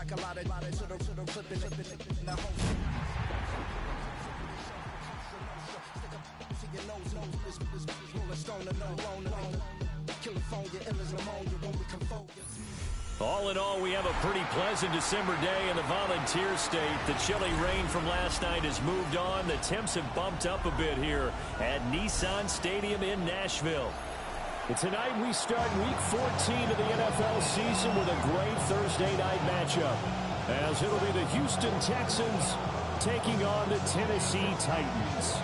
like a lot of clipping in the whole. All in all, we have a pretty pleasant December day in the Volunteer State. The chilly rain from last night has moved on. The temps have bumped up a bit here at Nissan Stadium in Nashville. And tonight we start Week 14 of the NFL season with a great Thursday night matchup, as it'll be the Houston Texans taking on the Tennessee Titans.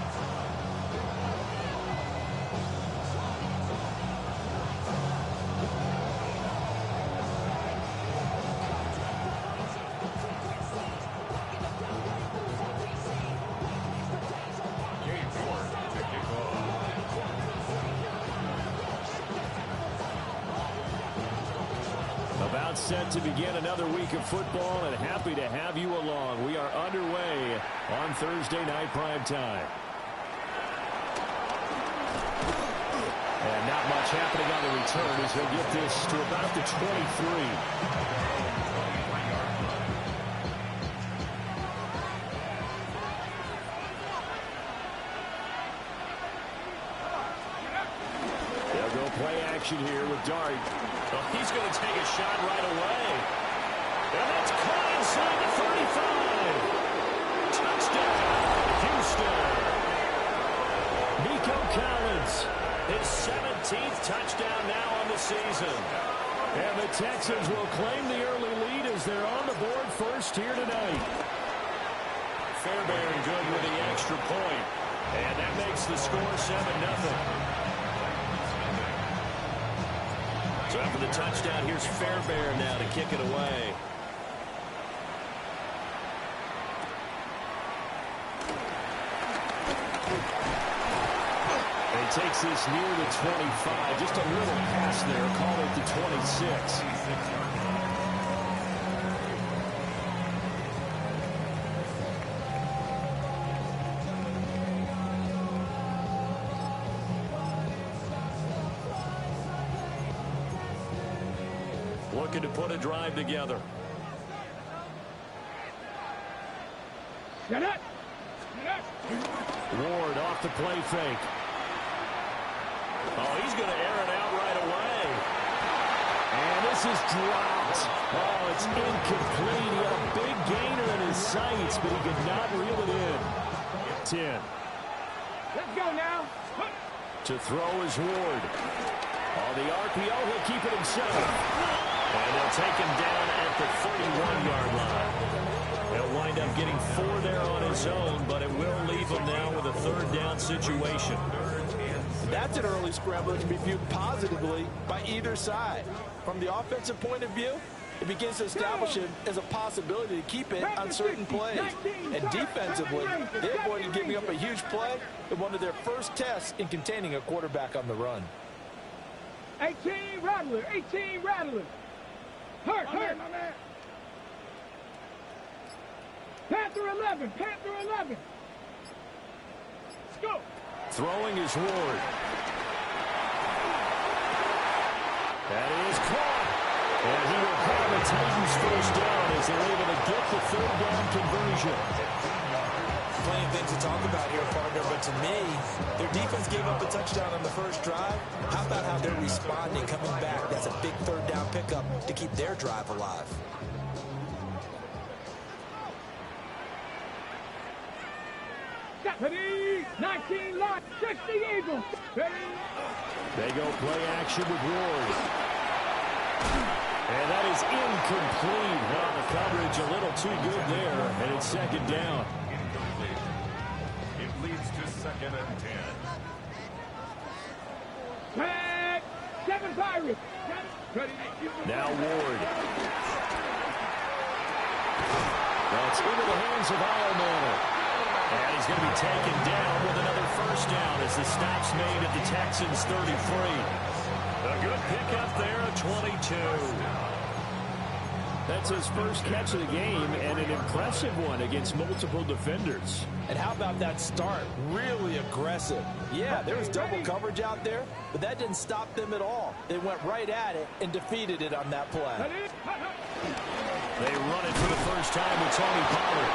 About set to begin another week of football, and happy to have you along. We are underway on Thursday night prime time. And not much happening on the return as he'll get this to about the 23. Here with Dart. Well, he's going to take a shot right away. And that's caught inside the 35. Touchdown, Houston. Nico Collins, his 17th touchdown now on the season. And the Texans will claim the early lead as they're on the board first here tonight. Fairbairn good with the extra point. And that makes the score 7-0. So after the touchdown, here's Fairbairn now to kick it away. And he takes this near the 25. Just a little pass there. Call it the 26. Looking to put a drive together. Ward off the play fake. Oh, he's going to air it out right away. And this is dropped. Oh, it's incomplete. He had a big gainer in his sights, but he could not reel it in. 10. Let's go now. To throw is Ward. On the RPO, he'll keep it himself. And they'll take him down at the 31-yard line. He'll wind up getting 4 there on his own, but it will leave him now with a third down situation. That's an early scramble that can be viewed positively by either side. From the offensive point of view, it begins to establish it as a possibility to keep it on certain plays. And defensively, they avoided giving up a huge play in one of their first tests in containing a quarterback on the run. 18 Rattler, 18 Rattler. Hurt. Panther 11, Panther 11. Let's go. Throwing is Ward. That is caught. And he will have the Titans first down as they're able to get the third down conversion. Plenty of things to talk about here, partner, but to me, their defense gave up a touchdown on the first drive. How about how they're responding, coming back? That's a big third down pickup to keep their drive alive. Ready, 19 lock, 60 Eagles. Ready. They go play action with Ward. And that is incomplete. Well, the coverage a little too good there, and it's second down. It leads to 2nd and 10. Tag, 7 Pirates. Ready. Now Ward. That's into the hands of Ironman. And he's going to be taken down with another first down as the stop's made at the Texans' 33. A good pickup there, a 22. That's his first catch of the game, and an impressive one against multiple defenders. And how about that start? Really aggressive. Yeah, there was double coverage out there, but that didn't stop them at all. They went right at it and defeated it on that play. They run it for the first time with Tony Pollard.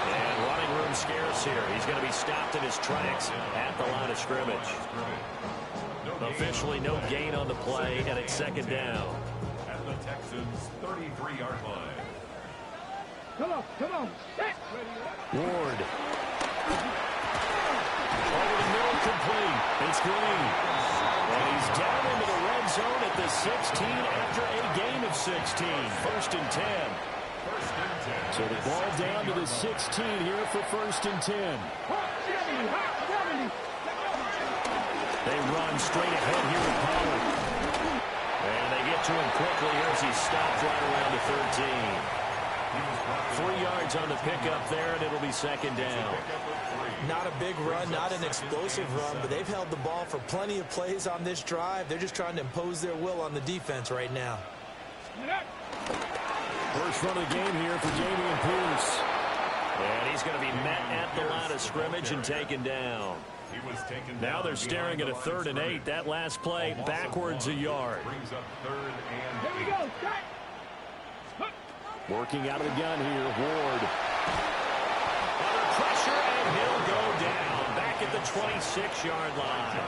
And running room scarce here. He's going to be stopped in his tracks at the line of scrimmage. Officially no gain on the play, and it's second down. At the Texans' 33-yard line. Come on. Set. Ward. Over the middle, complete. It's Green. And he's down into the red zone at the 16 after a gain of 16. First and 10. So the ball down to the 16 here for first and 10. They run straight ahead here with Pollard. And they get to him quickly here as he stopped right around the 13. 3 yards on the pickup there, and it'll be second down. Not a big run, not an explosive run, but they've held the ball for plenty of plays on this drive. They're just trying to impose their will on the defense right now. First run of the game here for Dameon Pierce. And he's going to be met at the line of scrimmage and taken down. Now they're staring at a 3rd and 8. That last play backwards a yard. Here we go. Working out of the gun here, Ward. Under pressure, and he'll go down. Back at the 26-yard line.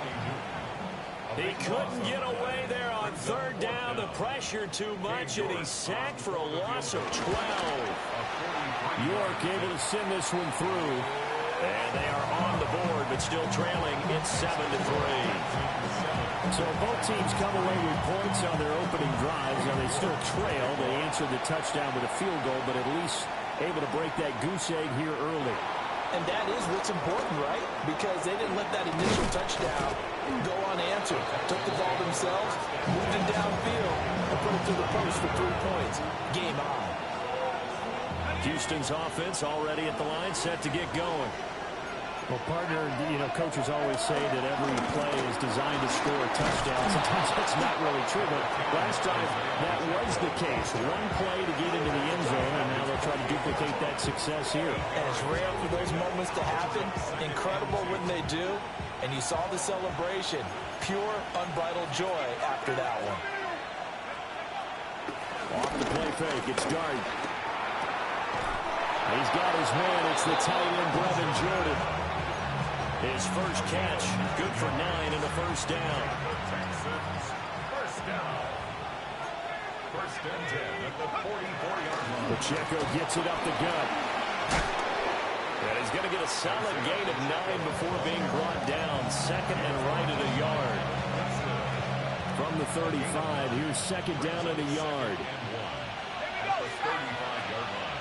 He couldn't get away there on 3rd down. The pressure too much, and he's sacked for a loss of 12. York able to send this one through. And they are on the board, but still trailing. It's 7-3. So both teams come away with points on their opening drives. Now they still trail. They answered the touchdown with a field goal, but at least able to break that goose egg here early. And that is what's important, right? Because they didn't let that initial touchdown go unanswered. Took the ball themselves, moved it downfield, and put it through the post for 3 points. Game on. Houston's offense already at the line, set to get going. Well, partner, coaches always say that every play is designed to score a touchdown. Sometimes that's not really true, but last time that was the case. One play to get into the end zone, and now they'll try to duplicate that success here. And it's rare for those moments to happen. Incredible when they do. And you saw the celebration. Pure, unbridled joy after that one. Off the play fake, it's Dart. He's got his man. It's the tight end, Brevin Jordan. His first catch, good for 9 and a first down. First down. First and 10 at the 44-yard line. Pacheco gets it up the gut. And he's going to get a solid gain of 9 before being brought down. Second and right at a yard. From the 35, here's second down at a yard. At the 35-yard line.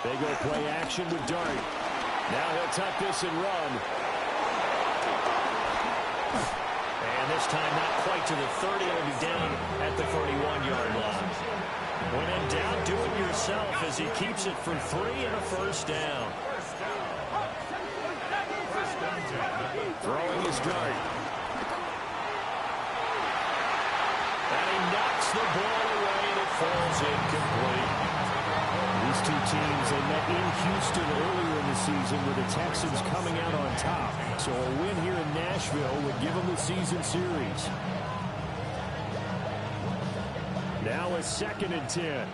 They go play action with Dart. Now he'll tuck this and run. And this time not quite to the 30. It'll be down at the 31-yard line. When in doubt, do it yourself as he keeps it for 3 and a first down. Throwing his Dart. And he knocks the ball away and it falls incomplete. These two teams, they met in Houston earlier in the season with the Texans coming out on top. So a win here in Nashville would give them the season series. Now a 2nd and 10.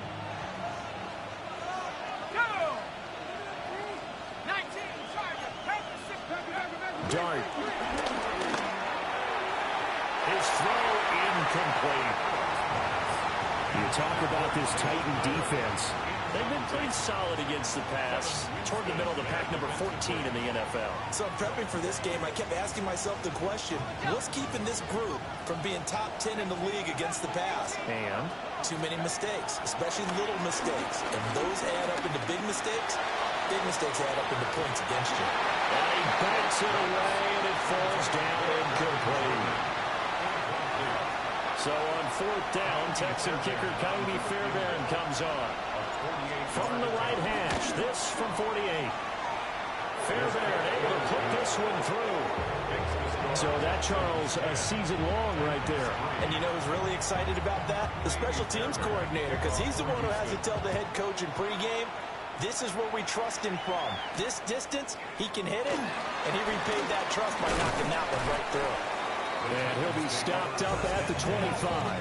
Dart. His throw incomplete. You talk about this Titan defense. They've been pretty solid against the pass. Toward the middle of the pack, number 14 in the NFL. So prepping for this game, I kept asking myself the question, what's keeping this group from being top 10 in the league against the pass? And? Too many mistakes, especially little mistakes. And those add up into big mistakes. Big mistakes add up into points against you. And he backs it away, and it falls down incomplete. So on 4th down, Texan kicker Kylie Fairbairn comes on. From the right hash, this from 48. Fairbairn able to put this one through. So that, Charles, a season long right there. And you know who's really excited about that? The special teams coordinator, because he's the one who has to tell the head coach in pregame, this is where we trust him from. This distance, he can hit it, and he repaid that trust by knocking that one right through. And he'll be stopped up at the 25.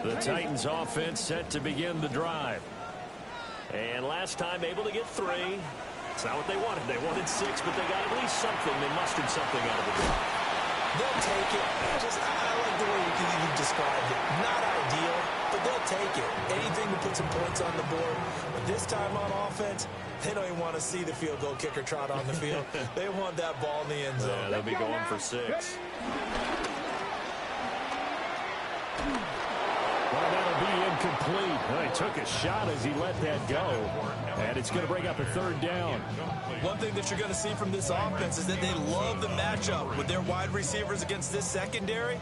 The Titans offense set to begin the drive. And last time able to get 3. It's not what they wanted. They wanted 6, but they got at least something. They mustered something out of the drive. They'll take it. I like the way you described it. Not ideal, but they'll take it. Anything to put some points on the board. But this time on offense, they don't even want to see the field goal kicker trot on the field. They want that ball in the end zone. Yeah, they'll be going for 6. Well, that'll be incomplete. Well, he took a shot as he let that go. And it's going to bring up a 3rd down. One thing that you're going to see from this offense is that they love the matchup with their wide receivers against this secondary.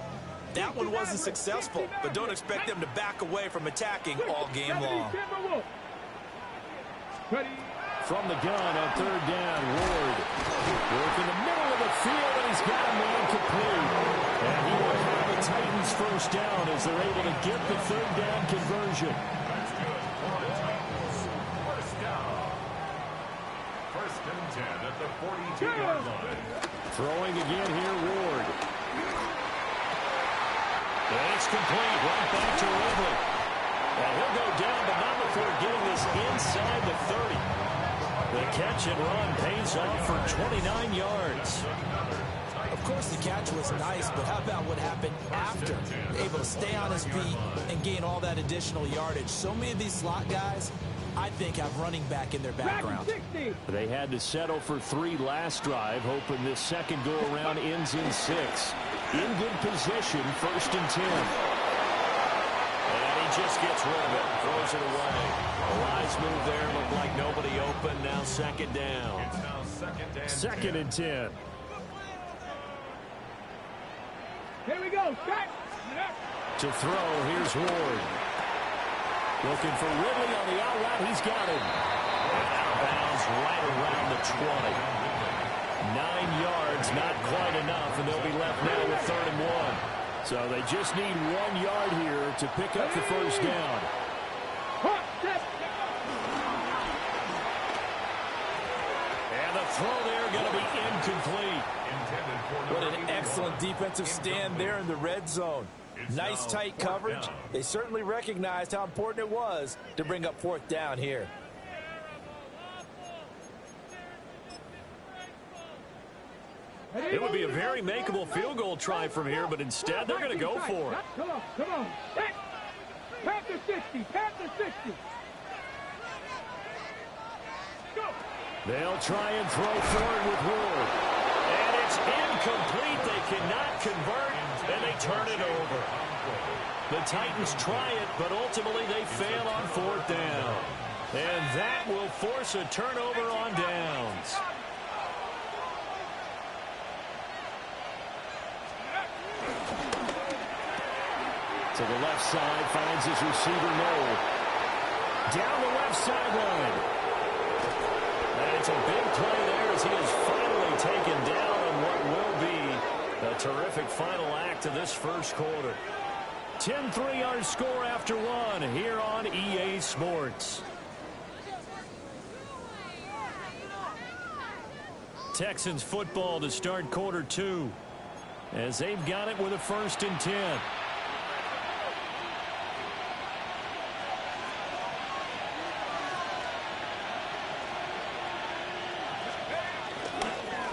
That one wasn't successful, but don't expect them to back away from attacking all game long. From the gun on 3rd down, Ward. Work in the middle of the field, and he's got a man complete. And he will have the Titans 1st down as they're able to get the 3rd down conversion. First and 10 at the 42-yard line. Throwing again here, Ward. And it's complete right back to Ridley. And he'll go down, but not before getting this inside the 30. The catch and run pays off for 29 yards. Of course, the catch was nice, but how about what happened after? Able to stay on his feet and gain all that additional yardage. So many of these slot guys, I think, have running back in their background. They had to settle for 3 last drive, hoping this second go-around ends in 6. In good position, 1st and 10. And he just gets rid of it, throws it away. A wise move there, looked like nobody open. Now 2nd down. It's now 2nd and 10. Here we go. Cut. To throw, here's Ward. Looking for Ridley on the out route. He's got him. Out of bounds right around the 20. 9 yards, not quite enough, and they'll be left now with 3rd and 1. So they just need 1 yard here to pick up the 1st down. And the throw there going to be incomplete. What an excellent defensive stand there in the red zone. Nice tight coverage. They certainly recognized how important it was to bring up 4th down here. It would be a very makeable field goal try from here, but instead they're going to go for it. Come on, come on. Pat the 60, pat the 60. Go. They'll try and throw forward with Ward. And it's incomplete. They cannot convert, and they turn it over. The Titans try it, but ultimately they fail on 4th down. And that will force a turnover on downs. To the left side, finds his receiver, Noel. Down the left sideline. And it's a big play there as he is finally taken down on what will be a terrific final act of this 1st quarter. 10-3 our score after 1 here on EA Sports. Texans football to start quarter 2 as they've got it with a 1st and 10.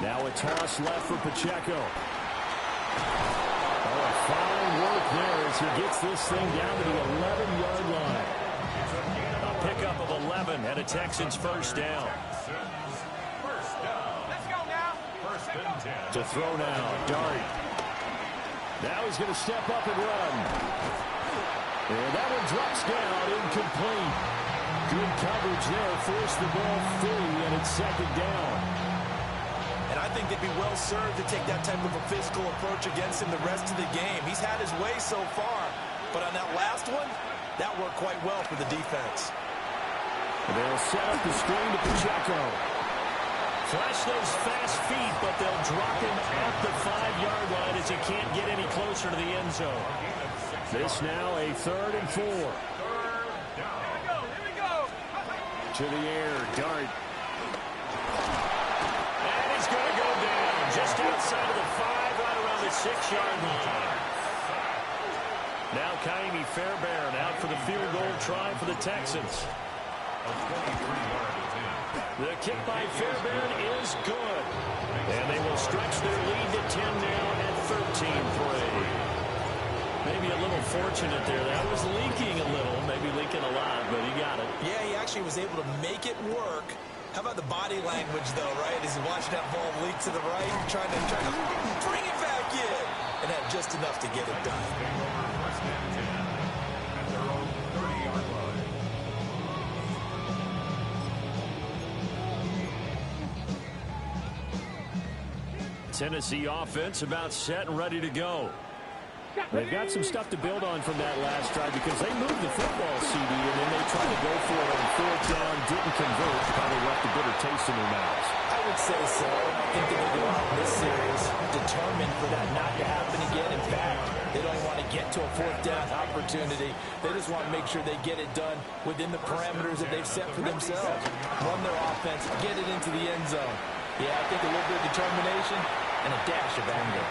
Now a toss left for Pacheco. Oh, fine work there as he gets this thing down to the 11-yard line. A pickup of 11 and a Texans 1st down. Let's go now. To throw now, Dart. Now he's going to step up and run. And that one drops down, incomplete. Good coverage there, forced the ball free, and it's 2nd down. And I think they'd be well served to take that type of a physical approach against him the rest of the game. He's had his way so far, but on that last one, that worked quite well for the defense. And they'll set up the screen to Pacheco. Flash those fast feet, but they'll drop him at the 5-yard line as he can't get any closer to the end zone. This now a 3rd and 4. Here we go, here we go. To the air, Dart. And he's going to go down just outside of the 5, right around the 6-yard line. Now Kaimi Fairbairn out for the field goal try for the Texans. The kick by Fairbairn is good. And they will stretch their lead to 10 now at 13-3. Maybe a little fortunate there. That was leaking a little, maybe leaking a lot, but he got it. Yeah, he actually was able to make it work. How about the body language, though, right? As he watched that ball leak to the right, trying to bring it back in, and had just enough to get it done. Tennessee offense about set and ready to go. They've got some stuff to build on from that last drive because they moved the football, CD, and then they tried to go for it on 4th down, didn't convert, probably left a bitter taste in their mouths. I would say so. I think they will go out in this series determined for that not to happen again. In fact, they don't want to get to a 4th down opportunity. They just want to make sure they get it done within the parameters that they've set for themselves. Run their offense, get it into the end zone. Yeah, I think a little bit of determination and a dash of anger.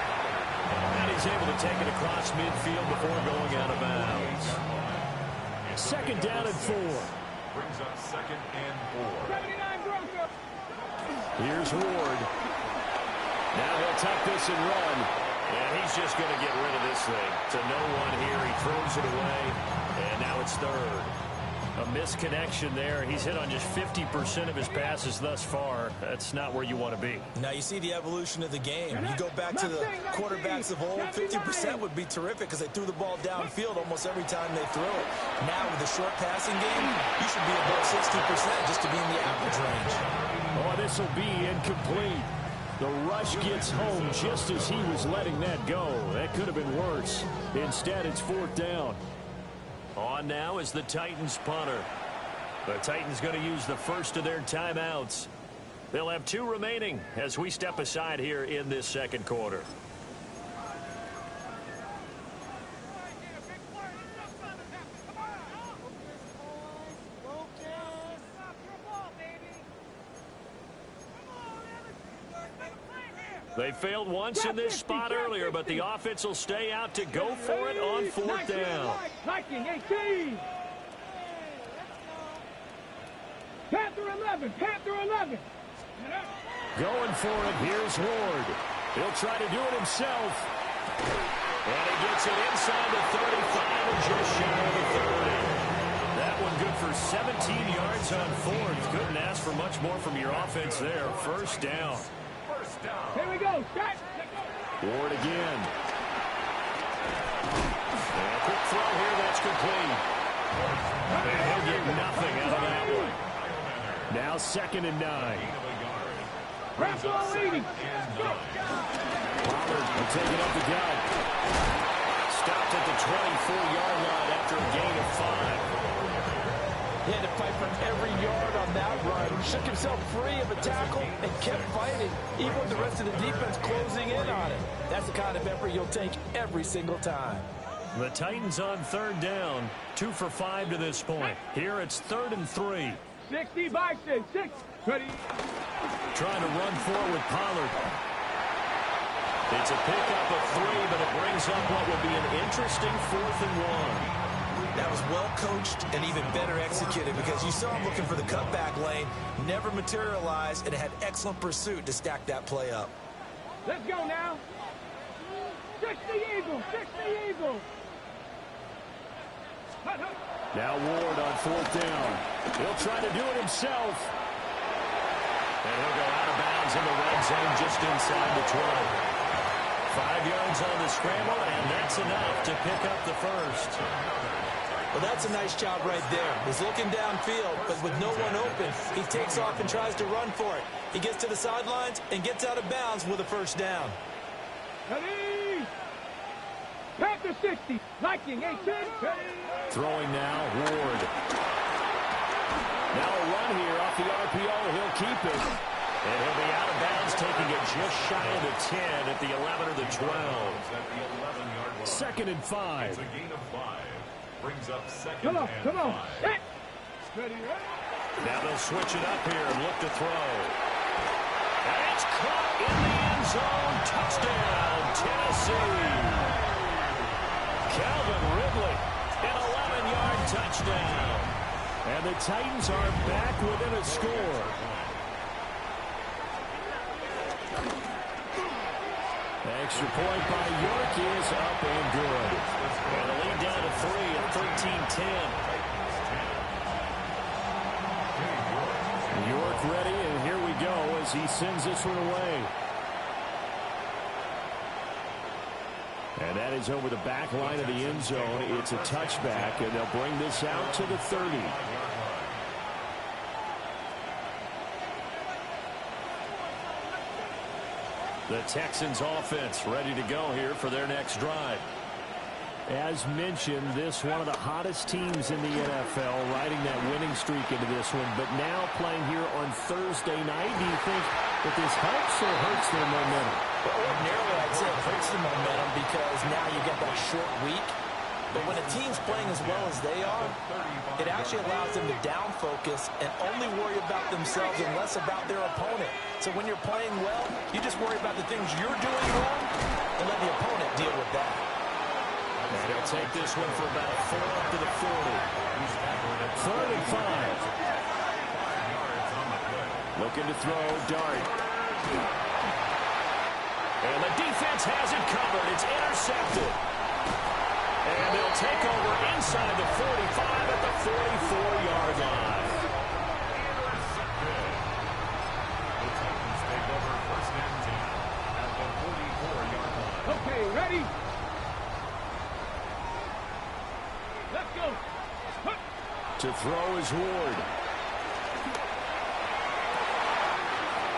And he's able to take it across midfield before going out of bounds. 2nd down and 4. Brings up 2nd and 4. 79 Bronco. Here's Ward. Now he'll tuck this and run. And he's just going to get rid of this thing. To no one here. He throws it away. And now it's 3rd. A misconnection there. He's hit on just 50% of his passes thus far. That's not where you want to be. Now you see the evolution of the game. You go back to the quarterbacks of old, 50% would be terrific because they threw the ball downfield almost every time they threw it. Now with the short passing game, you should be above 60% just to be in the average range. Oh, this will be incomplete. The rush gets home just as he was letting that go. That could have been worse. Instead, it's 4th down. On now is the Titans punter. The Titans going to use the first of their timeouts. They'll have 2 remaining as we step aside here in this 2nd quarter. They failed once in this spot earlier, but the offense will stay out to go for it on 4th down. Viking 18. Panther 11. Panther 11. Going for it. Here's Ward. He'll try to do it himself. And he gets it inside the 35 and just shy of the 30. That one good for 17 yards on 4th. Couldn't ask for much more from your offense there. 1st down. Here we go. Start. Ward again. And a quick throw here. That's complete. And he'll get nothing out of that one. Now 2nd and 9. Press ball 80. Pollard will take it up the gut. Stopped at the 24-yard line after a gain of 5. He had to fight for every yard on that run. Shook himself free of a tackle and kept fighting, even with the rest of the defense closing in on it. That's the kind of effort you'll take every single time. The Titans on 3rd down. 2 for 5 to this point. Here it's 3rd and 3. 60 by 6. 6. Ready. Trying to run forward with Pollard. It's a pickup of 3, but it brings up what will be an interesting 4th and 1. That was well coached and even better executed because you saw him looking for the cutback lane, never materialized, and had excellent pursuit to stack that play up. Let's go now. 60 Eagles. 60 Eagles. Now Ward on 4th down. He'll try to do it himself. And he'll go out of bounds in the red zone just inside the 12. 5 yards on the scramble, and that's enough to pick up the 1st. Well, that's a nice job right there. He's looking downfield, but with no one open, he takes off and tries to run for it. He gets to the sidelines and gets out of bounds with a 1st down. Ready. Panther 60. Viking 18. Ready. Throwing now, Ward. Now a run here off the RPO. He'll keep it. And he'll be out of bounds, taking it just shy of the 10 at the 11 or the 12. 2nd and 5. It's a gain of 5. Brings up 2nd Come on. and Come on. 5. Set. Ready. Now they'll switch it up here and look to throw. And it's caught in the end zone. Touchdown, Tennessee. Calvin Ridley, an 11-yard touchdown. And the Titans are back within a score. Extra point by York is up and good. And the lead down to 3 at 13-10. York ready, and here we go as he sends this one away. And that is over the back line of the end zone. It's a touchback, and they'll bring this out to the 30. The Texans offense ready to go here for their next drive. As mentioned, this one of the hottest teams in the NFL, riding that winning streak into this one, but now playing here on Thursday night. Do you think that this helps or hurts their momentum? Well, ordinarily, I'd say it hurts the momentum because now you get that short week. But when a team's playing as well as they are, it actually allows them to down focus and only worry about themselves and less about their opponent. So when you're playing well, you just worry about the things you're doing wrong and let the opponent deal with that. And he'll take this one for about 4 up to the 40. 3rd and 5. Looking to throw, Dart. And the defense has it covered. It's intercepted. And they'll take over inside the 45 at the 44-yard line. The Titans take over 1st and 10 at the 44-yard line. Okay, ready? Let's go. To throw is Ward.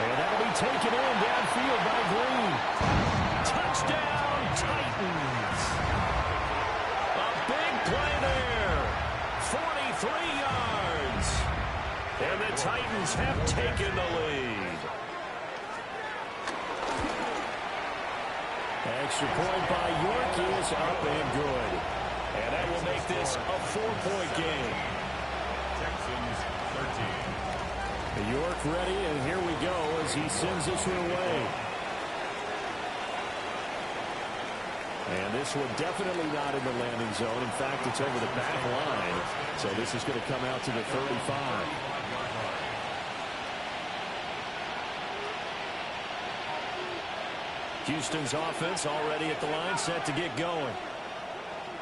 And that'll be taken in downfield by Green. Touchdown, Titans. A big play there. 43 yards. And the Titans have taken the lead. Extra point by York is up and good. And that will make this a 4-point game. Texans 13. York ready, and here we go as he sends this one away. And this one definitely not in the landing zone. In fact, it's over the back line. So this is going to come out to the 35. Houston's offense already at the line, set to get going.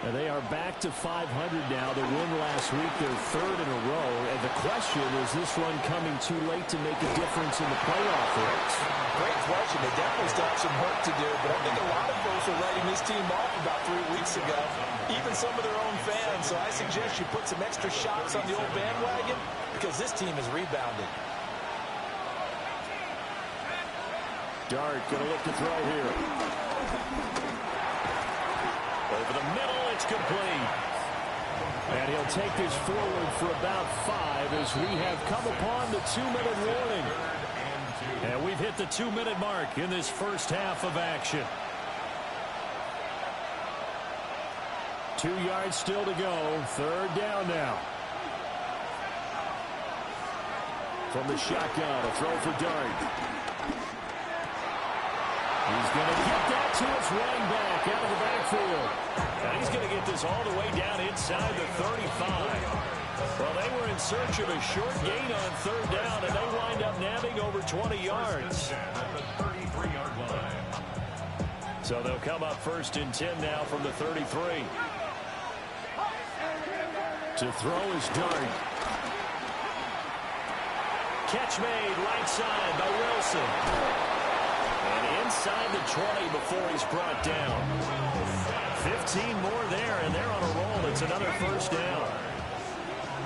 And they are back to 500 now. The win last week, their 3rd in a row. And the question, is this run coming too late to make a difference in the playoff race? Great question. They definitely still have some work to do, but I think a lot of folks were writing this team off about 3 weeks ago, even some of their own fans. So I suggest you put some extra shots on the old bandwagon because this team has rebounded. Dart going to look to throw here. Over the middle, it's complete. And he'll take this forward for about 5 as we have come upon the 2-minute warning. And we've hit the 2-minute mark in this first half of action. 2 yards still to go. 3rd down now. From the shotgun, a throw for Dart. He's going to get that to his running back out of the backfield. And he's going to get this all the way down inside the 35. Well, they were in search of a short gain on 3rd down, and they wind up nabbing over 20 yards. At the 33-yard line. So they'll come up 1st and 10 now from the 33. To throw is Dart. Catch made right side by Wilson. And inside the 20 before he's brought down. 15 more there, and they're on a roll. It's another 1st down.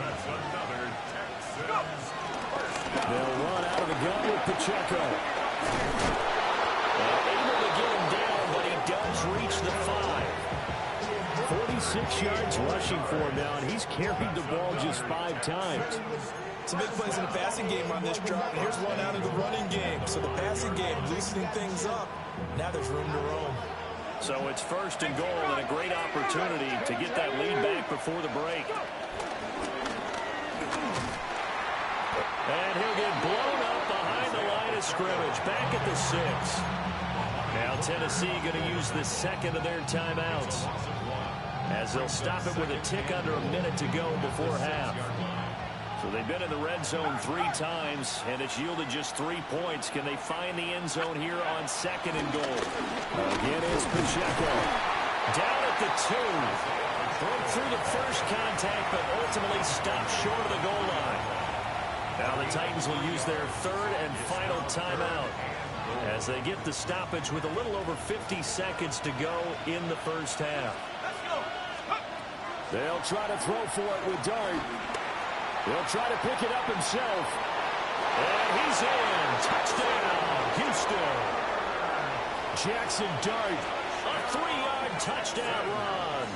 That's another Texans. They'll run out of the gun with Pacheco. Able to get him down, but he does reach the 5. 46 yards rushing for him now, and he's carried the ball just 5 times. Some big plays in the passing game on this drive, and here's one out of the running game. So the passing game loosening things up. Now there's room to roam. So it's 1st and goal, and a great opportunity to get that lead back before the break. And he'll get blown up behind the line of scrimmage. Back at the 6. Now Tennessee going to use the second of their timeouts, as they'll stop it with a tick under a minute to go before half. So they've been in the red zone 3 times, and it's yielded just 3 points. Can they find the end zone here on 2nd and goal? Again, it's Pacheco. Down at the 2. Broke through the first contact, but ultimately stopped short of the goal line. Now the Titans will use their 3rd and final timeout, as they get the stoppage with a little over 50 seconds to go in the first half. They'll try to throw for it with Dart. He'll try to pick it up himself. And he's in. Touchdown, Houston. Jackson Dart. A 3-yard touchdown run.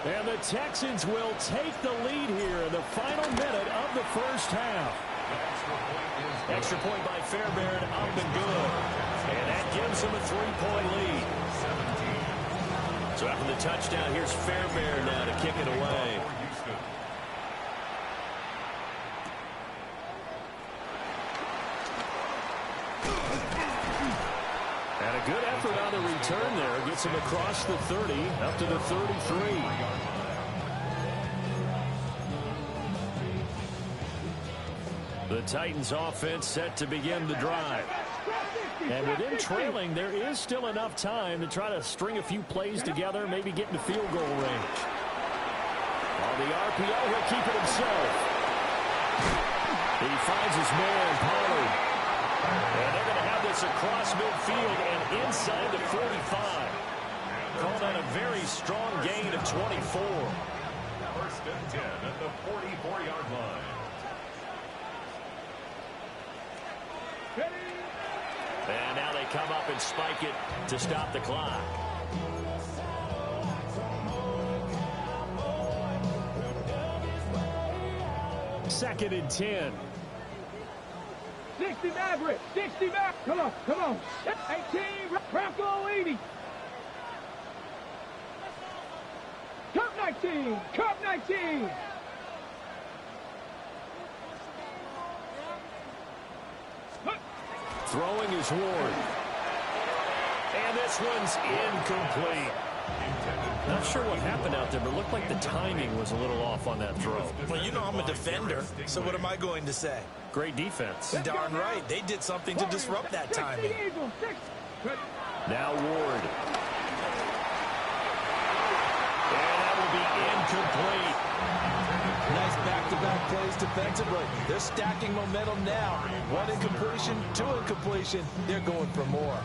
And the Texans will take the lead here in the final minute of the first half. Extra point by Fairbairn, up and good. And that gives him a 3-point lead. So after the touchdown, here's Fairbairn now to kick it away. And a good effort on the return there. Gets him across the 30, up to the 33. The Titans offense set to begin the drive. And with him trailing, there is still enough time to try to string a few plays together, maybe get into field goal range. On the RPO, he'll keep it himself. He finds his man, Pollard. And they're going to have this across midfield and inside the 45. Call that a very strong gain of 24. 1st and 10 at the 44-yard line. And now they come up and spike it to stop the clock. Second and 10. 60 Maverick, 60 Maverick. Come on, come on. 18, Bronco 80. Cup 19, Cup 19. Throwing is Ward. And this one's incomplete. Not sure what happened out there, but it looked like the timing was a little off on that throw. Well, you know I'm a defender, so what am I going to say? Great defense. Darn right. They did something to disrupt that timing. Now Ward. And that will be incomplete. Nice back-to-back plays defensively. They're stacking momentum now. 1 incompletion, 2 incompletion. They're going for more.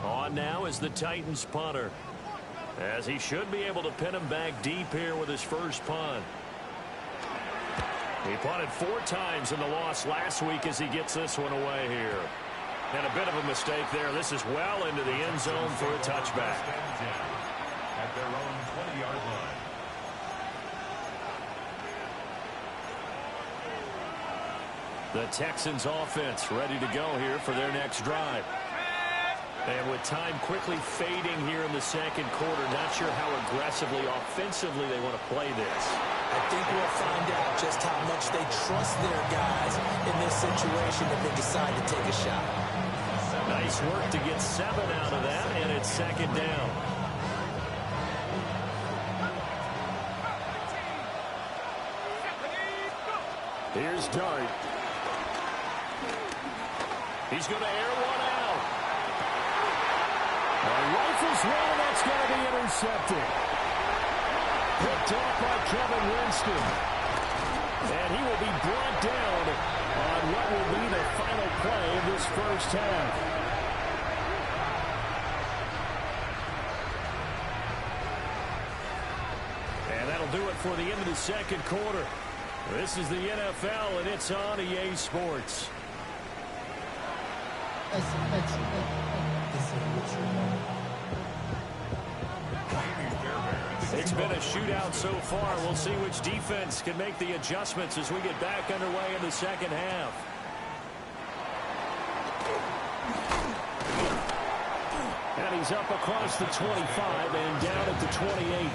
On now is the Titans punter, as he should be able to pin him back deep here with his first punt. He punted 4 times in the loss last week as he gets this one away here. And a bit of a mistake there. This is well into the end zone for a touchback. At their own 20-yard line. The Texans offense ready to go here for their next drive. And with time quickly fading here in the second quarter, not sure how aggressively, offensively they want to play this. I think we'll find out just how much they trust their guys in this situation if they decide to take a shot. Nice work to get 7 out of that, and it's 2nd down. Here's Dart. He's going to air one out. Rifles one, and that's going to be intercepted. Picked off by Kevin Winston. And he will be brought down on what will be the final play of this first half. And that'll do it for the end of the second quarter. This is the NFL, and it's on EA Sports. It's been a shootout so far. We'll see which defense can make the adjustments as we get back underway in the second half. And he's up across the 25 and down at the 28.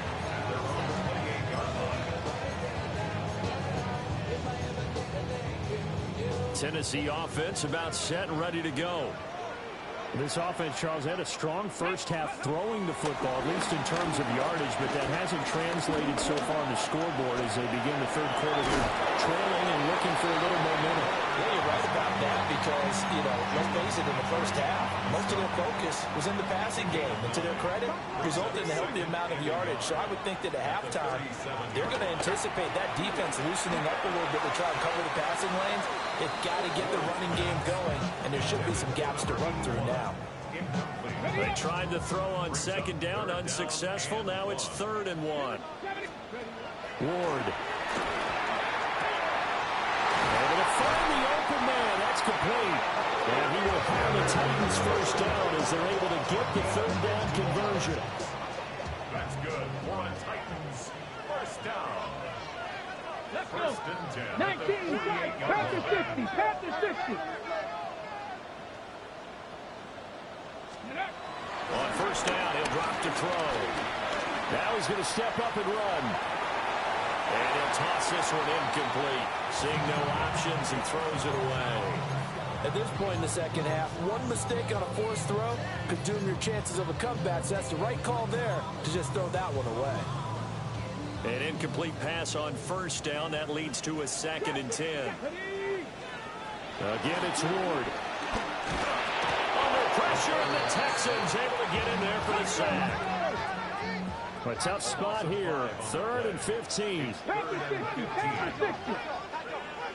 Tennessee offense about set and ready to go. This offense, Charles, had a strong first half throwing the football, at least in terms of yardage, but that hasn't translated so far on the scoreboard as they begin the third quarter here, trailing and looking for a little momentum. Yeah, you're right about that because, let's face it, in the first half, most of their focus was in the passing game. And to their credit, resulted in a healthy amount of yardage. So I would think that at halftime, they're going to anticipate that defense loosening up a little bit to try and cover the passing lanes. They've got to get the running game going, and there should be some gaps to run through now. They tried to throw on second down, unsuccessful. Now it's 3rd and 1. Ward. Able to find the open man. That's complete. And he will have the Titans first down as they're able to get the 3rd down conversion. That's good for the Titans. First down. Let's go. First and 10. 19, Panther 60, Panther 60. On first down, he'll drop to throw. Now he's going to step up and run. And he'll toss this one incomplete. Seeing no options, he throws it away. At this point in the second half, one mistake on a forced throw could doom your chances of a comeback. So that's the right call there to just throw that one away. An incomplete pass on first down. That leads to a 2nd and 10. Again, it's Ward. Under pressure, and the Texans able to get in there for the sack. A tough spot here. 3rd and 15. Panther 60, Panther 60.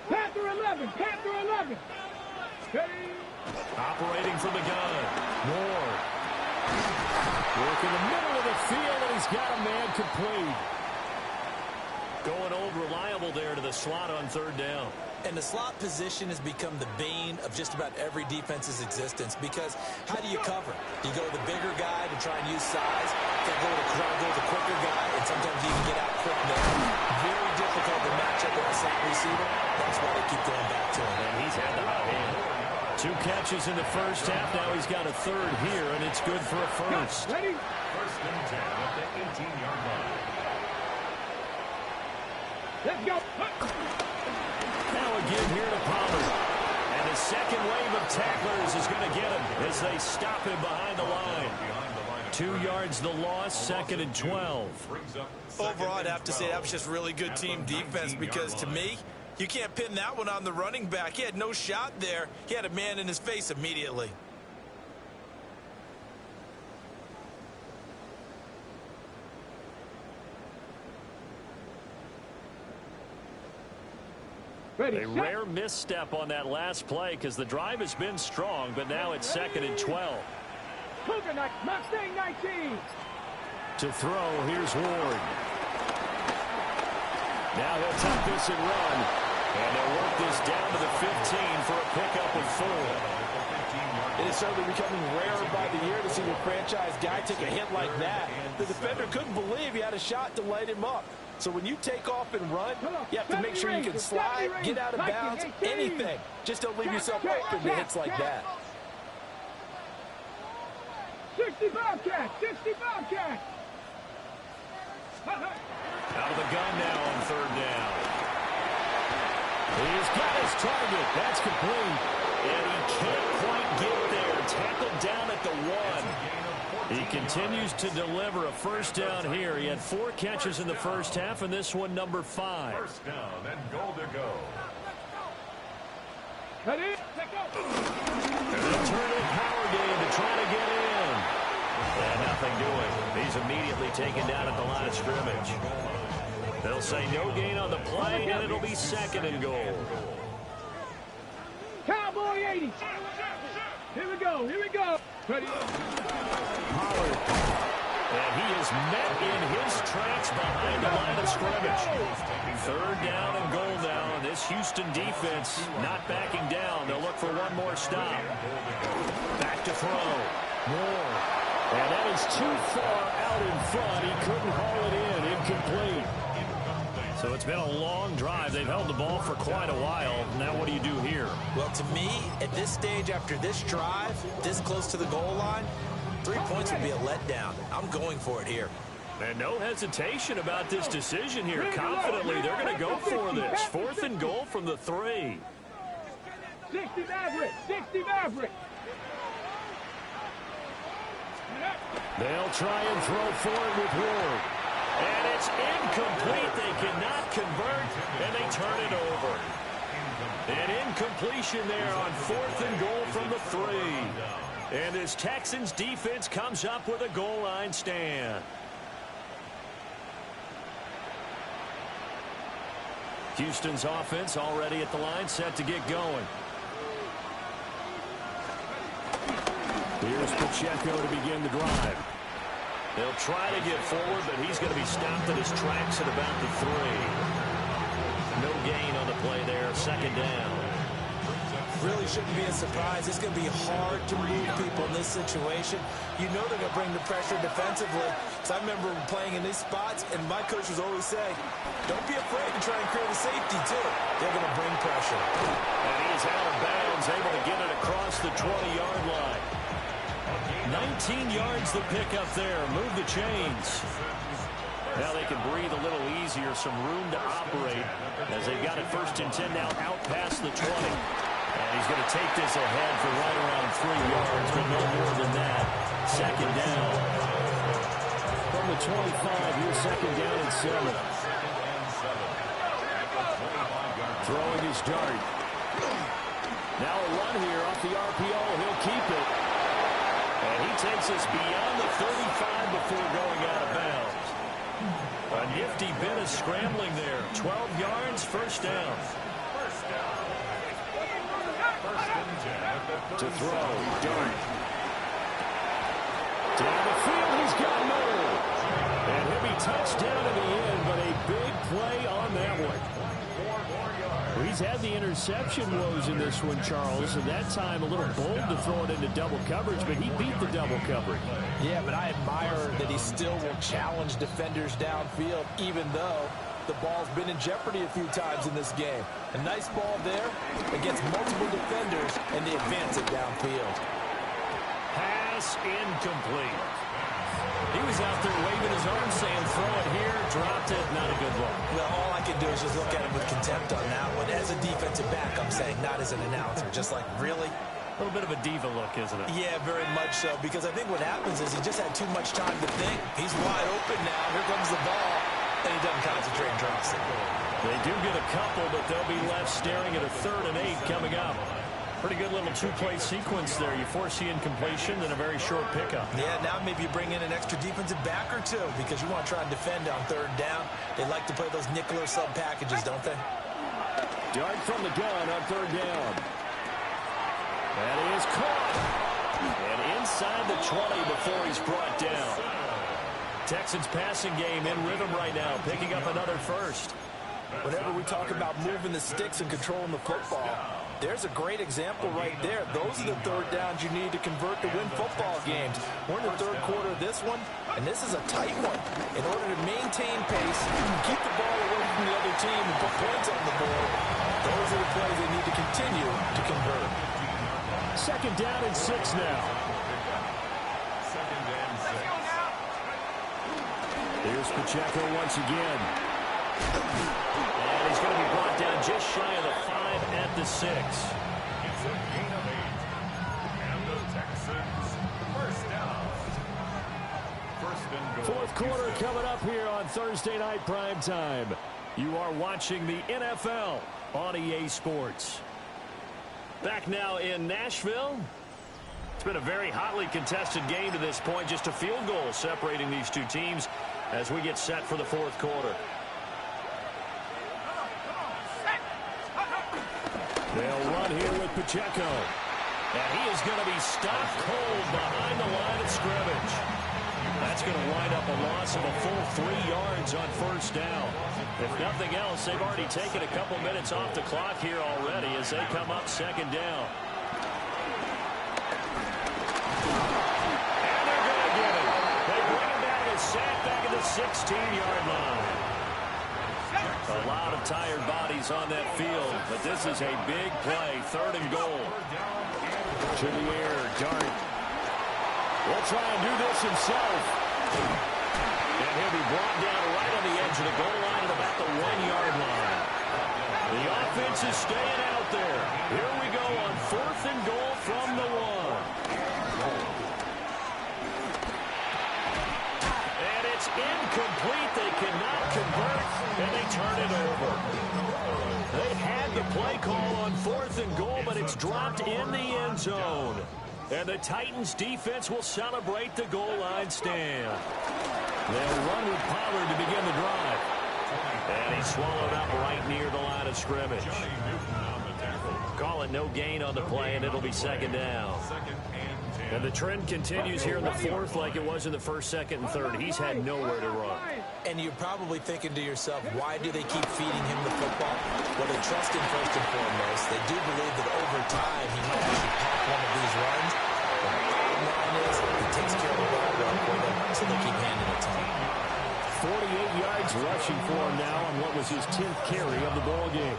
Panther 11, Panther 11. Operating from the gun. Ward. Work in the middle of the field, and he's got a man complete. Going old reliable there to the slot on 3rd down. And the slot position has become the bane of just about every defense's existence because how do you cover? Do you go with the bigger guy to try and use size? Do you try to go with the quicker guy, and sometimes you even get out quick there? Very difficult to match up with a slot receiver. That's why they keep going back to him. And he's had the hot hand. 2 catches in the first half. Now he's got a 3rd here, and it's good for a first. Ready? First and 10 at the 18-yard line. Let's go. Now again here to Pollard. And the second wave of tacklers is going to get him as they stop him behind the line. 2 yards the loss, 2nd and 12. Overall, I'd have to say that was just really good team defense because to me, you can't pin that one on the running back. He had no shot there. He had a man in his face immediately. Ready, A set. rare misstep on that last play because the drive has been strong, but now it's 2nd and 12. Cougar Mustang 19. To throw, here's Ward. Now he'll tuck this and run. And they'll work this down to the 15 for a pickup of 4. It is certainly becoming rarer by the year to see your franchise guy take a hit like that. The defender couldn't believe he had a shot to light him up. So when you take off and run, you have to make sure you can slide, get out of bounds, anything. Just don't leave yourself open to hits like that. 65 catch, 65 catch. Out of the gun now on 3rd down. He's got his target. That's complete. And he can't quite get there. Tackled down at the 1. He continues to deliver a first down here. He had 4 catches in the first half, and this one number 5. First down and goal to go. Ready, let go. They'll turn it power game to try to get in. And nothing doing. He's immediately taken down at the line of scrimmage. They'll say no gain on the play, and it'll be 2nd and goal. Cowboy 80. Here we go, here we go. Ready. Pollard. And he is met in his tracks behind the line of scrimmage. 3rd down and goal now. And this Houston defense not backing down. They'll look for one more stop. Back to throw. More. And that is too far out in front. He couldn't haul it in. Incomplete. So it's been a long drive. They've held the ball for quite a while. Now what do you do here? Well, to me, at this stage after this drive, this close to the goal line, 3 points would be a letdown. I'm going for it here. And no hesitation about this decision here. Confidently, they're going to go for this. 4th and goal from the 3. 60 Maverick. 60 Maverick. They'll try and throw forward with Ward. And it's incomplete. They cannot convert, and they turn it over. An incompletion there on 4th and goal from the 3. And this Texans defense comes up with a goal line stand. Houston's offense already at the line, set to get going. Here's Pacheco to begin the drive. They'll try to get forward, but he's going to be stopped in his tracks at about the 3. No gain on the play there, 2nd down. Really shouldn't be a surprise. It's going to be hard to move people in this situation. You know they're going to bring the pressure defensively. So I remember playing in these spots, and my coaches always say, don't be afraid to try and create a safety, too. They're going to bring pressure. And he's out of bounds, able to get it across the 20-yard line. 19 yards the pickup there. Move the chains. Now they can breathe a little easier, some room to operate as they've got it 1st and 10 now out past the 20. And he's going to take this ahead for right around 3 yards, but no more than that. 2nd down. From the 25, here's 2nd down and 7. Throwing his dart. Now a run here off the RPO. He'll keep it. And he takes us beyond the 35 before going out of bounds. A nifty bit of scrambling there. 12 yards, 1st down. To throw, dart. Down the field, he's got more. And he'll be touched down in the end, but a big play on that one. Well, he's had the interception woes in this one, Charles, and that time a little bold to throw it into double coverage, but he beat the double coverage. Yeah, but I admire that he still will challenge defenders downfield, even though the ball's been in jeopardy a few times in this game. A nice ball there against multiple defenders, and they advance it downfield. Pass incomplete. He was out there waving his arms saying, throw it here, dropped it, not a good look. Well, all I can do is just look at him with contempt on that one. As a defensive back, I'm saying, not as an announcer. Just like, really? A little bit of a diva look, isn't it? Yeah, very much so, because I think what happens is he just had too much time to think. He's wide open now. Here comes the ball. And he doesn't concentrate and drops it. They do get a couple, but they'll be left staring at a 3rd and 8 coming up. Pretty good little 2-play sequence there. You force the incompletion and a very short pickup. Yeah, now maybe you bring in an extra defensive back or two because you want to try and defend on 3rd down. They like to play those nickel or sub packages, don't they? Dart from the gun on 3rd down. That is caught. And inside the 20 before he's brought down. Texans passing game in rhythm right now, picking up another 1st. Whenever we talk about moving the sticks and controlling the football, there's a great example right there. Those are the 3rd downs you need to convert to win football games. We're in the 3rd quarter of this one, and this is a tight one. In order to maintain pace, keep the ball away from the other team and put points on the board, those are the plays they need to continue to convert. 2nd down and 6 now. Here's Pacheco once again. And he's going to be brought down just shy of the 5 at the 6. It's a gain of 8. And the Texans, 1st down. 1st and goal. 4th quarter coming up here on Thursday Night Primetime. You are watching the NFL on EA Sports. Back now in Nashville. It's been a very hotly contested game to this point. Just a field goal separating these two teams as we get set for the 4th quarter. They'll run here with Pacheco. And he is going to be stopped cold behind the line of scrimmage. That's going to wind up a loss of a full 3 yards on 1st down. If nothing else, they've already taken a couple minutes off the clock here already as they come up 2nd down. And they're going to get it. They bring him down to sack back at the 16-yard line. A lot of tired bodies on that field, but this is a big play. 3rd and goal. To the air, Dart. Will try and do this himself. And he'll be brought down right on the edge of the goal line at about the 1-yard line. The offense is staying out there. Here we go on 4th and goal from the 1. And it's incomplete. They cannot convert, and they turn it over. They had the play call on 4th and goal, but it's dropped in the end zone. And the Titans defense will celebrate the goal line stand. They'll run with Pollard to begin the drive. And he's swallowed up right near the line of scrimmage. Call it no gain on the play, and it'll be 2nd down. And the trend continues here in the 4th like it was in the 1st, 2nd, and 3rd. He's had nowhere to run. And you're probably thinking to yourself, why do they keep feeding him the football? Well, they trust him first and foremost. They do believe that over time he might actually pop one of these runs. But the bottom line is he takes care of the ball well for them, so they keep handing it to him. 48 yards rushing for him now on what was his 10th carry of the ball game.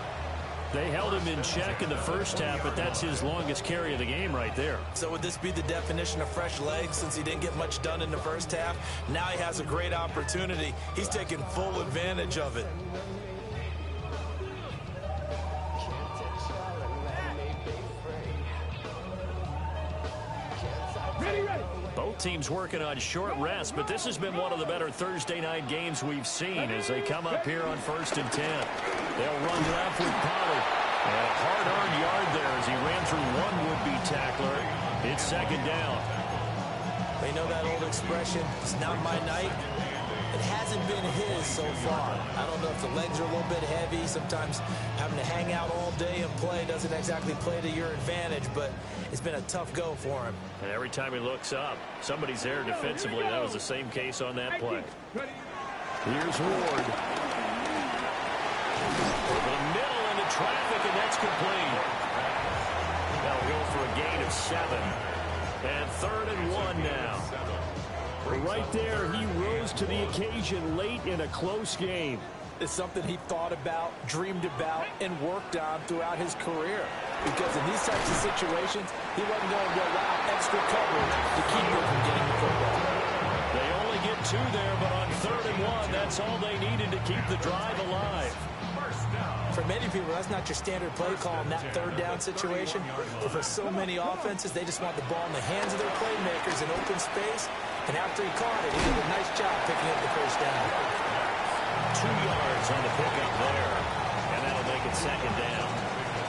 They held him in check in the first half, but that's his longest carry of the game right there. So would this be the definition of fresh legs since he didn't get much done in the first half? Now he has a great opportunity. He's taking full advantage of it. Both teams working on short rest, but this has been one of the better Thursday night games we've seen as they come up here on 1st and 10. They'll run left with Pollard. And a hard-earned yard there as he ran through one would-be tackler. It's 2nd down. They know that old expression, it's not my night. It hasn't been his so far. I don't know if the legs are a little bit heavy. Sometimes having to hang out all day and play doesn't exactly play to your advantage, but it's been a tough go for him. And every time he looks up, somebody's there defensively. That was the same case on that play. Here's Ward. Over the middle into traffic, and that's complete. That'll go for a gain of 7. And 3rd and 1 now. Right there, he rose to the occasion late in a close game. It's something he thought about, dreamed about, and worked on throughout his career. Because in these types of situations, he wasn't going to allow extra coverage to keep him from getting the football. They only get 2 there, but on 3rd and 1, that's all they needed to keep the drive alive. For many people, that's not your standard play call in that 3rd down situation. But for so many offenses, they just want the ball in the hands of their playmakers in open space. And after he caught it, he did a nice job picking up the 1st down. 2 yards on the pickup there. And that'll make it 2nd down.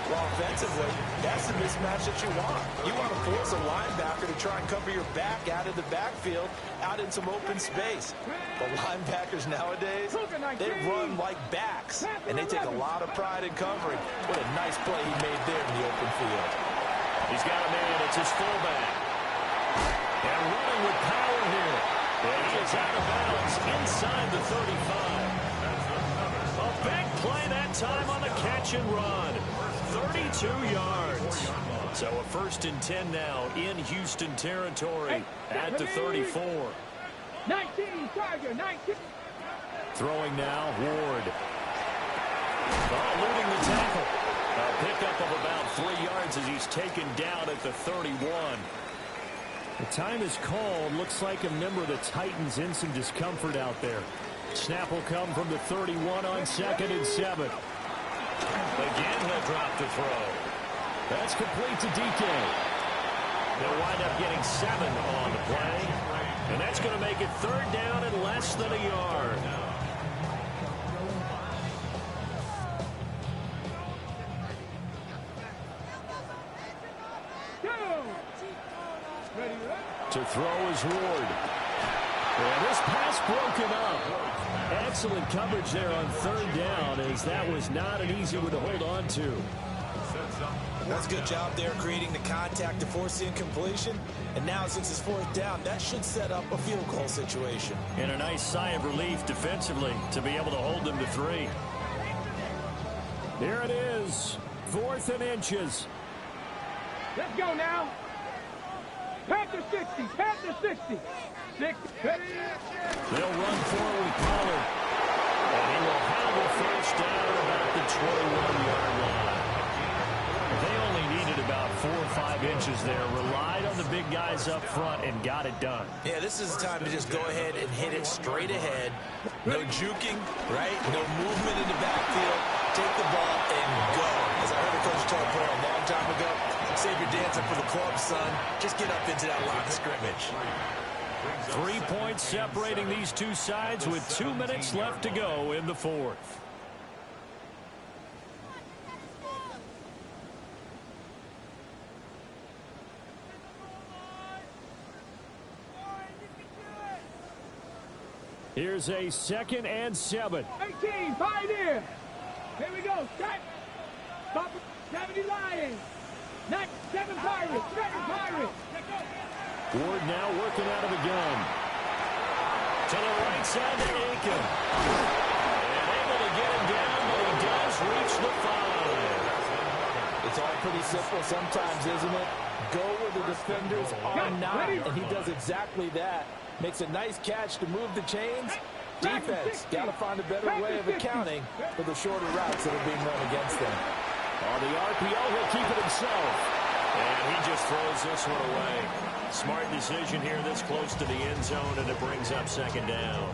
Well, offensively, that's the mismatch that you want. You want to force a linebacker to try and cover your back out of the backfield, out in some open space. The linebackers nowadays, they run like backs, and they take a lot of pride in covering. What a nice play he made there in the open field. He's got a man. It's his fullback. And running with power here. And he is out of bounds inside the 35. A big play that time on the catch and run. 32 yards. So a 1st and 10 now in Houston territory at the 34. 19, Tiger, 19. Throwing now, Ward. Eluding the tackle. A pickup of about 3 yards as he's taken down at the 31. The time is called. Looks like a member of the Titans in some discomfort out there. Snap will come from the 31 on 2nd and 7. Again, he'll drop to throw. That's complete to DK. They'll wind up getting 7 on the play. And that's going to make it 3rd down and less than a yard. To throw is Ward. And this pass broken up. Excellent coverage there on 3rd down, as that was not an easy one to hold on to. That's a good job there creating the contact to force the incompletion. And now since it's 4th down, that should set up a field goal situation. And a nice sigh of relief defensively to be able to hold them to 3. There it is. 4th and inches. Let's go now. Panther 60, Panther 60. 6. They'll run forward with Pollard. And he will have a 1st down about the 21-yard line. They only needed about 4 or 5 inches there. Relied on the big guys up front and got it done. Yeah, this is the time to just go ahead and hit it straight ahead. No juking, right? No movement in the backfield. take the ball and go. As I heard a coach tell a player a long time ago, save your dancing for the club, son. Just get up into that line of scrimmage. 3 points separating these two sides with 2 minutes left to go in the fourth. Here's a 2nd and 7. 18, Pioneer. Here we go. Stop. 70 Lions. 7 Pirates. 7 Pirates. Ward now working out of the gun. To the right side to Aiken. And able to get him down, but he does reach the 5. It's all pretty simple sometimes, isn't it? Go where the defenders are not, and he does exactly that. Makes a nice catch to move the chains. Defense got to find a better way of accounting for the shorter routes that are being run against them. On the RPO, he'll keep it himself. And he just throws this one away. Smart decision here this close to the end zone, and it brings up 2nd down.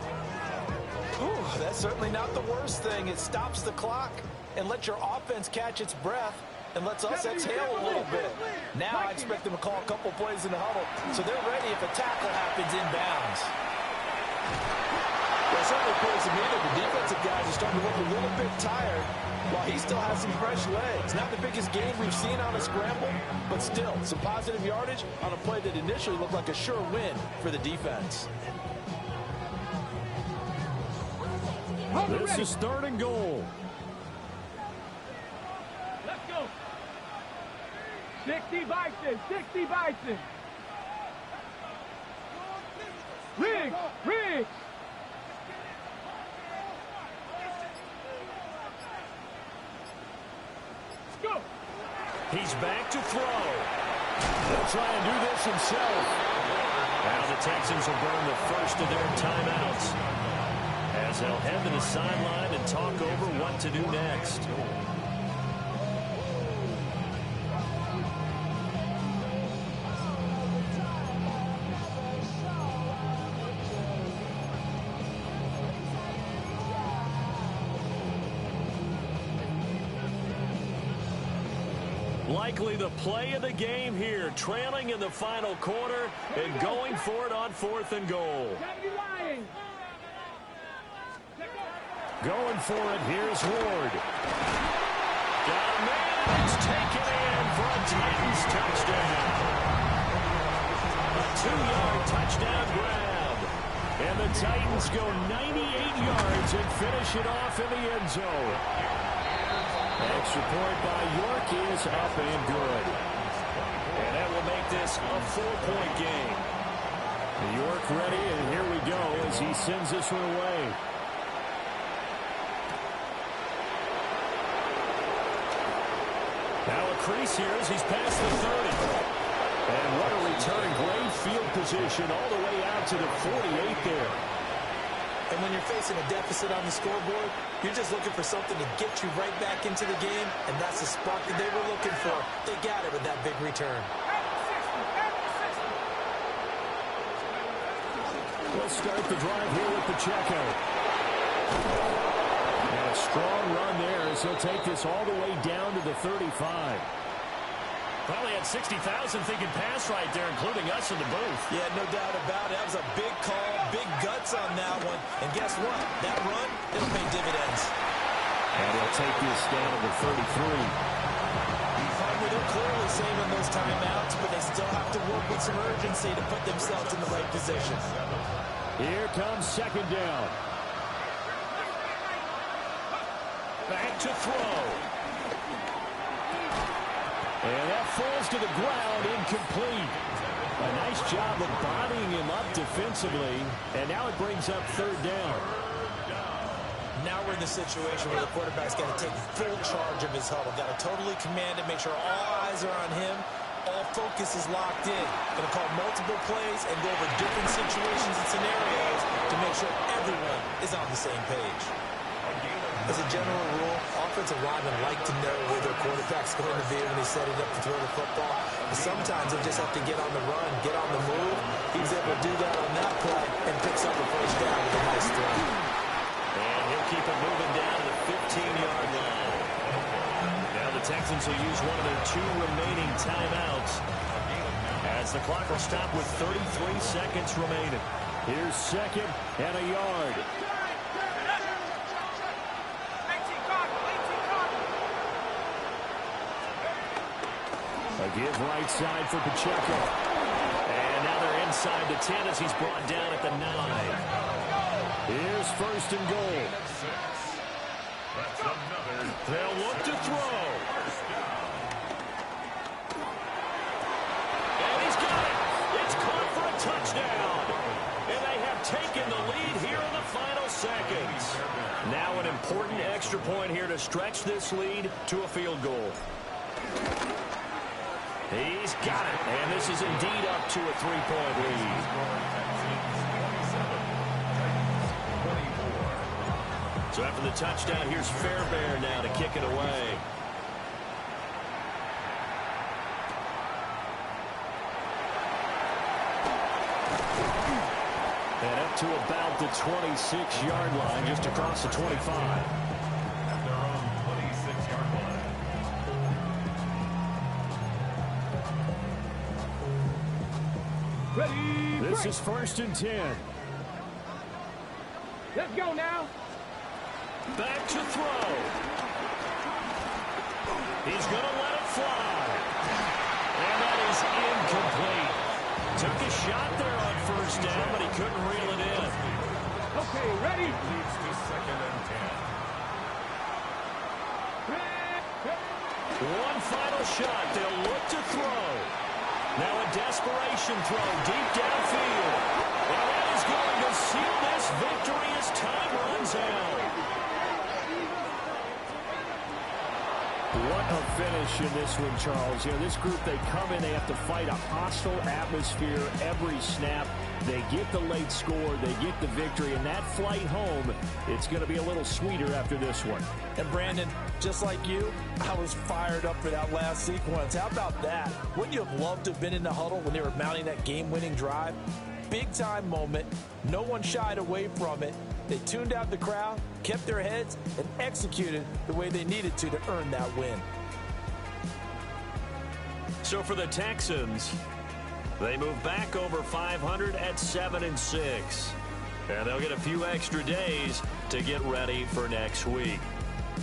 Ooh, that's certainly not the worst thing. It stops the clock and lets your offense catch its breath and lets us exhale a little bit. Now I expect them to call a couple plays in the huddle, so they're ready if a tackle happens inbounds. Well, it certainly appears to me that the defensive guys are starting to look a little bit tired while he still has some fresh legs. Not the biggest game we've seen on a scramble, but still some positive yardage on a play that initially looked like a sure win for the defense. This is 3rd and goal. Let's go. 60 Bison. 60 Bison. Riggs. Riggs. Go. He's back to throw. He'll try and do this himself. Now the Texans will burn the first of their timeouts as they'll head to the sideline and talk over what to do next. Likely the play of the game here, trailing in the final quarter and going for it on 4th and goal. 70 Lions. Going for it, here's Ward. Got a man, it's taken in for a Titans touchdown. A 2-yard touchdown grab. And the Titans go 98 yards and finish it off in the end zone. Extra point by York is up and good. And that will make this a 4-point game. York ready, and here we go as he sends this one away. Now a crease here as he's past the 30. And what a return. Great field position all the way out to the 48 there. And when you're facing a deficit on the scoreboard, you're just looking for something to get you right back into the game, and that's the spark that they were looking for. They got it with that big return. We'll start the drive here with Pacheco. And a strong run there as he'll take this all the way down to the 35. Probably had 60,000 thinking pass right there, including us in the booth. Yeah, no doubt about it. That was a big call, big guts on that one. And guess what? That run, it'll pay dividends. And he'll take this down to the 33. They're clearly saving those timeouts, but they still have to work with some urgency to put themselves in the right position. Here comes 2nd down. Back to throw. And that falls to the ground, incomplete. A nice job of bodying him up defensively. And now it brings up 3rd down. Now we're in the situation where the quarterback's got to take full charge of his huddle. Got to totally command it, make sure all eyes are on him. All focus is locked in. Going to call multiple plays and go over different situations and scenarios to make sure everyone is on the same page. As a general rule, offensive linemen like to know where their quarterback's going to be when they set it up to throw the football. But sometimes they just have to get on the run, get on the move. He was able to do that on that play and picks up a first down with a nice throw. And he'll keep it moving down to the 15-yard line. the Texans will use one of their 2 remaining timeouts as the clock will stop with 33 seconds remaining. Here's 2nd and a yard. A give right side for Pacheco. And now they're inside the 10 as he's brought down at the 9. Here's 1st and goal. That's another. They'll look to throw. And he's got it. It's caught for a touchdown. And they have taken the lead here in the final seconds. Now an important extra point here to stretch this lead to a field goal. He's got it. And this is indeed up to a 3-point lead. So after the touchdown, here's Fairbairn now to kick it away. And up to about the 26-yard line, just across the 25. At their own 26-yard line. Ready, This break. is 1st and 10. Let's go now. Back to throw. He's going to let it fly. And that is incomplete. Took a shot there on 1st down, but he couldn't reel it in. Okay, ready? Leads to 2nd and 10. One final shot. They'll look to throw. Now a desperation throw deep downfield. And that is going to seal this victory as time runs out. What a finish in this one, Charles. You know, this group, they come in, they have to fight a hostile atmosphere every snap. They get the late score, they get the victory, and that flight home, it's going to be a little sweeter after this one. And Brandon, just like you, I was fired up for that last sequence. How about that? Wouldn't you have loved to have been in the huddle when they were mounting that game-winning drive? Big-time moment. No one shied away from it. They tuned out the crowd, kept their heads, and executed the way they needed to earn that win. So for the Texans, they move back over 500 at 7-6. And they'll get a few extra days to get ready for next week.